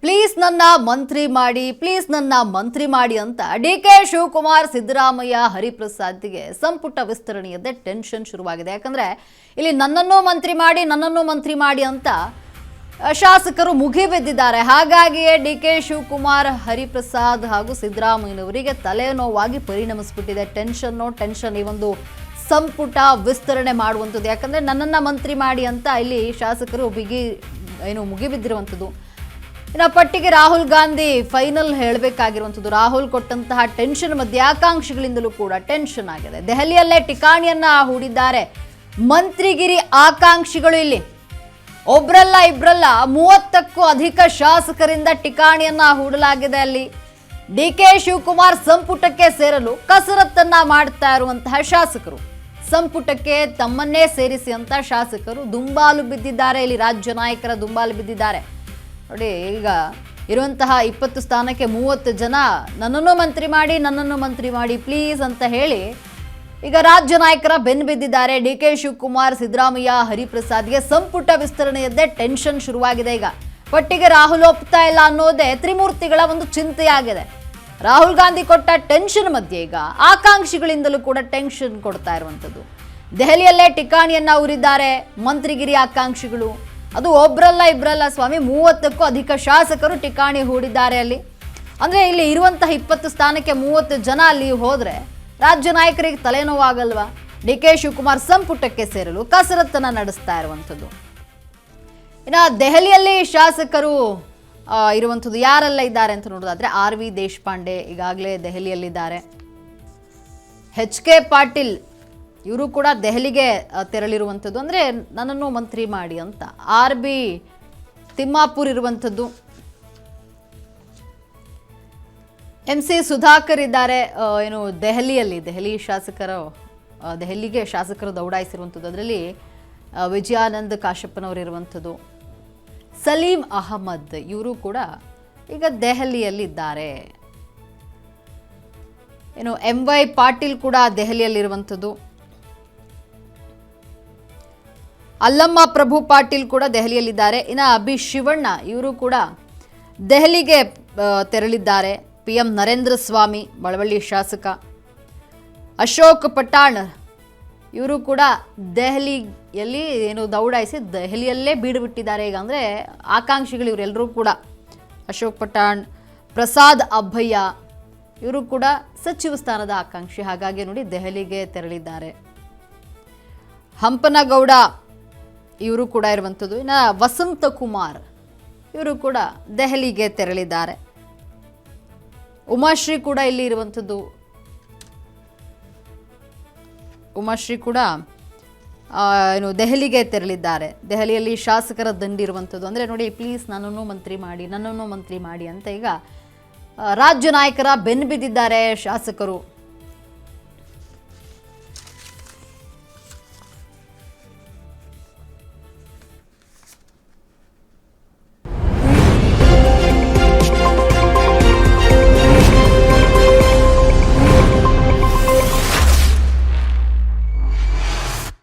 Please ನನ್ನ ಮಂತ್ರಿ ಮಾಡಿ ಅಂತ ಡಿ.ಕೆ. ಶಿವಕುಮಾರ್, ಸಿದ್ದರಾಮಯ್ಯ, ಹರಿಪ್ರಸಾದ್ಗೆ ಸಂಪುಟ ವಿಸ್ತರಣೆಯದ್ದೇ ಟೆನ್ಷನ್ ಶುರುವಾಗಿದೆ. ಯಾಕಂದ್ರೆ ಇಲ್ಲಿ ನನ್ನನ್ನು ಮಂತ್ರಿ ಮಾಡಿ ಅಂತ ಶಾಸಕರು ಮುಗಿಬಿದ್ದಿದ್ದಾರೆ. ಹಾಗಾಗಿಯೇ ಡಿ.ಕೆ. ಶಿವಕುಮಾರ್, ಹರಿಪ್ರಸಾದ್ ಹಾಗೂ ಸಿದ್ದರಾಮಯ್ಯನವರಿಗೆ ತಲೆನೋವಾಗಿ ಪರಿಣಮಿಸಿಬಿಟ್ಟಿದೆ. ಟೆನ್ಷನ್ ಈ ಒಂದು ಸಂಪುಟ ವಿಸ್ತರಣೆ ಮಾಡುವಂಥದ್ದು. ಯಾಕಂದ್ರೆ ನನ್ನನ್ನು ಮಂತ್ರಿ ಮಾಡಿ ಅಂತ ಇಲ್ಲಿ ಶಾಸಕರು ಮುಗಿಬಿದ್ದಿರುವಂಥದ್ದು. ಇನ್ನು ಪಟ್ಟಿಗೆ ರಾಹುಲ್ ಗಾಂಧಿ ಫೈನಲ್ ಹೇಳಬೇಕಾಗಿರುವಂಥದ್ದು. ರಾಹುಲ್ ಕೊಟ್ಟಂತಹ ಟೆನ್ಷನ್ ಮಧ್ಯೆ ಆಕಾಂಕ್ಷಿಗಳಿಂದಲೂ ಕೂಡ ಟೆನ್ಷನ್ ಆಗಿದೆ. ದೆಹಲಿಯಲ್ಲೇ ಠಿಕಾಣಿಯನ್ನ ಹೂಡಿದ್ದಾರೆ ಮಂತ್ರಿಗಿರಿ ಆಕಾಂಕ್ಷಿಗಳು. ಇಲ್ಲಿ ಒಬ್ರಲ್ಲ ಇಬ್ರಲ್ಲ 30ಕ್ಕೂ ಅಧಿಕ ಶಾಸಕರಿಂದ ಠಿಕಾಣಿಯನ್ನ ಹೂಡಲಾಗಿದೆ. ಅಲ್ಲಿ ಡಿ.ಕೆ. ಶಿವಕುಮಾರ್ ಸಂಪುಟಕ್ಕೆ ಸೇರಲು ಕಸರತ್ತನ್ನ ಮಾಡ್ತಾ ಇರುವಂತಹ ಶಾಸಕರು, ಸಂಪುಟಕ್ಕೆ ತಮ್ಮನ್ನೇ ಸೇರಿಸಿ ಅಂತ ಶಾಸಕರು ದುಂಬಾಲು ಬಿದ್ದಿದ್ದಾರೆ. ಇಲ್ಲಿ ರಾಜ್ಯ ನಾಯಕರ ದುಂಬಾಲು ಬಿದ್ದಿದ್ದಾರೆ. ನೋಡಿ, ಈಗ ಇರುವಂತಹ 20 ಸ್ಥಾನಕ್ಕೆ 30 ಜನ ನನ್ನನ್ನು ಮಂತ್ರಿ ಮಾಡಿ ಪ್ಲೀಸ್ ಅಂತ ಹೇಳಿ ಈಗ ರಾಜ್ಯ ನಾಯಕರ ಬೆನ್ನು ಬಿದ್ದಿದ್ದಾರೆ. ಡಿ.ಕೆ. ಶಿವಕುಮಾರ್, ಸಿದ್ದರಾಮಯ್ಯ, ಹರಿಪ್ರಸಾದ್ಗೆ ಸಂಪುಟ ವಿಸ್ತರಣೆಯದ್ದೇ ಟೆನ್ಷನ್ ಶುರುವಾಗಿದೆ. ಈಗ ಪಟ್ಟಿಗೆ ರಾಹುಲ್ ಒಪ್ತಾ ಇಲ್ಲ ಅನ್ನೋದೇ ತ್ರಿಮೂರ್ತಿಗಳ ಒಂದು ಚಿಂತೆಯಾಗಿದೆ. ರಾಹುಲ್ ಗಾಂಧಿ ಕೊಟ್ಟ ಟೆನ್ಷನ್ ಮಧ್ಯೆ ಈಗ ಆಕಾಂಕ್ಷಿಗಳಿಂದಲೂ ಕೂಡ ಟೆನ್ಷನ್ ಕೊಡ್ತಾ ಇರುವಂಥದ್ದು. ದೆಹಲಿಯಲ್ಲೇ ಠಿಕಾಣಿಯನ್ನ ಉರಿದ್ದಾರೆ ಮಂತ್ರಿಗಿರಿ ಆಕಾಂಕ್ಷಿಗಳು. ಅದು ಒಬ್ರಲ್ಲ ಇಬ್ರಲ್ಲ ಸ್ವಾಮಿ, 30ಕ್ಕೂ ಅಧಿಕ ಶಾಸಕರು ಠಿಕಾಣಿ ಹೂಡಿದ್ದಾರೆ ಅಲ್ಲಿ. ಅಂದರೆ ಇಲ್ಲಿ ಇರುವಂತಹ 20 ಸ್ಥಾನಕ್ಕೆ 30 ಜನ ಅಲ್ಲಿ ಹೋದರೆ ರಾಜ್ಯ ನಾಯಕರಿಗೆ ತಲೆನೋವಾಗಲ್ವಾ? ಡಿ.ಕೆ. ಶಿವಕುಮಾರ್ ಸಂಪುಟಕ್ಕೆ ಸೇರಲು ಕಸರತ್ತನ್ನು ನಡೆಸ್ತಾ ಇರುವಂಥದ್ದು. ಇನ್ನು ದೆಹಲಿಯಲ್ಲಿ ಶಾಸಕರು ಇರುವಂಥದ್ದು ಯಾರೆಲ್ಲ ಇದ್ದಾರೆ ಅಂತ ನೋಡೋದಾದ್ರೆ ಆರ್.ವಿ. ದೇಶಪಾಂಡೆ ಈಗಾಗಲೇ ದೆಹಲಿಯಲ್ಲಿದ್ದಾರೆ. ಎಚ್.ಕೆ. ಪಾಟೀಲ್ ಇವರು ಕೂಡ ದೆಹಲಿಗೆ ತೆರಳಿರುವಂಥದ್ದು. ಅಂದರೆ ನನ್ನನ್ನು ಮಂತ್ರಿ ಮಾಡಿ ಅಂತ. ಆರ್.ಬಿ. ತಿಮ್ಮಾಪುರ್ ಇರುವಂಥದ್ದು. ಎಂ.ಸಿ. ಸುಧಾಕರ್ ಇದ್ದಾರೆ. ದೆಹಲಿ ಶಾಸಕರು ದೆಹಲಿಗೆ ಶಾಸಕರು ದೌಡಾಯಿಸಿರುವಂಥದ್ದು. ಅದರಲ್ಲಿ ವಿಜಯಾನಂದ್ ಕಾಶಪ್ಪನವರು ಇರುವಂಥದ್ದು. ಸಲೀಂ ಅಹಮದ್ ಇವರು ಕೂಡ ಈಗ ದೆಹಲಿಯಲ್ಲಿದ್ದಾರೆ. ಎಂ.ವೈ. ಪಾಟೀಲ್ ಕೂಡ ದೆಹಲಿಯಲ್ಲಿರುವಂಥದ್ದು. ಅಲ್ಲಮ್ಮ ಪ್ರಭು ಪಾಟೀಲ್ ಕೂಡ ದೆಹಲಿಯಲ್ಲಿದ್ದಾರೆ. ಇನ್ನು ಅಭಿ ಶಿವಣ್ಣ ಇವರು ಕೂಡ ದೆಹಲಿಗೆ ತೆರಳಿದ್ದಾರೆ. PM ನರೇಂದ್ರ ಸ್ವಾಮಿ, ಮಳವಳ್ಳಿ ಶಾಸಕ. ಅಶೋಕ್ ಪಠಾಣ್ ಇವರು ಕೂಡ ದೆಹಲಿಯಲ್ಲಿ ದೌಡಾಯಿಸಿ ದೆಹಲಿಯಲ್ಲೇ ಬೀಡು ಬಿಟ್ಟಿದ್ದಾರೆ. ಈಗ ಅಂದರೆ ಆಕಾಂಕ್ಷಿಗಳು ಇವರೆಲ್ಲರೂ ಕೂಡ ಅಶೋಕ್ ಪಠಾಣ್, ಪ್ರಸಾದ್ ಅಭಯ್ಯ ಇವರು ಕೂಡ ಸಚಿವ ಸ್ಥಾನದ ಆಕಾಂಕ್ಷಿ. ಹಾಗಾಗಿ ನೋಡಿ ದೆಹಲಿಗೆ ತೆರಳಿದ್ದಾರೆ. ಹಂಪನಗೌಡ ಇವರು ಕೂಡ ಇರುವಂಥದ್ದು. ಇನ್ನು ವಸಂತ ಕುಮಾರ್ ಇವರು ಕೂಡ ದೆಹಲಿಗೆ ತೆರಳಿದ್ದಾರೆ. ಉಮಾಶ್ರೀ ಕೂಡ ಇಲ್ಲಿ ಇರುವಂಥದ್ದು. ಉಮಾಶ್ರೀ ಕೂಡ ದೆಹಲಿಗೆ ತೆರಳಿದ್ದಾರೆ. ದೆಹಲಿಯಲ್ಲಿ ಶಾಸಕರ ದಂಡಿ ಇರುವಂಥದ್ದು. ಅಂದರೆ ನೋಡಿ, ಪ್ಲೀಸ್ ನನ್ನನ್ನು ಮಂತ್ರಿ ಮಾಡಿ ಅಂತ ಈಗ ರಾಜ್ಯ ನಾಯಕರ ಬೆನ್ನು ಬಿದ್ದಿದ್ದಾರೆ ಶಾಸಕರು.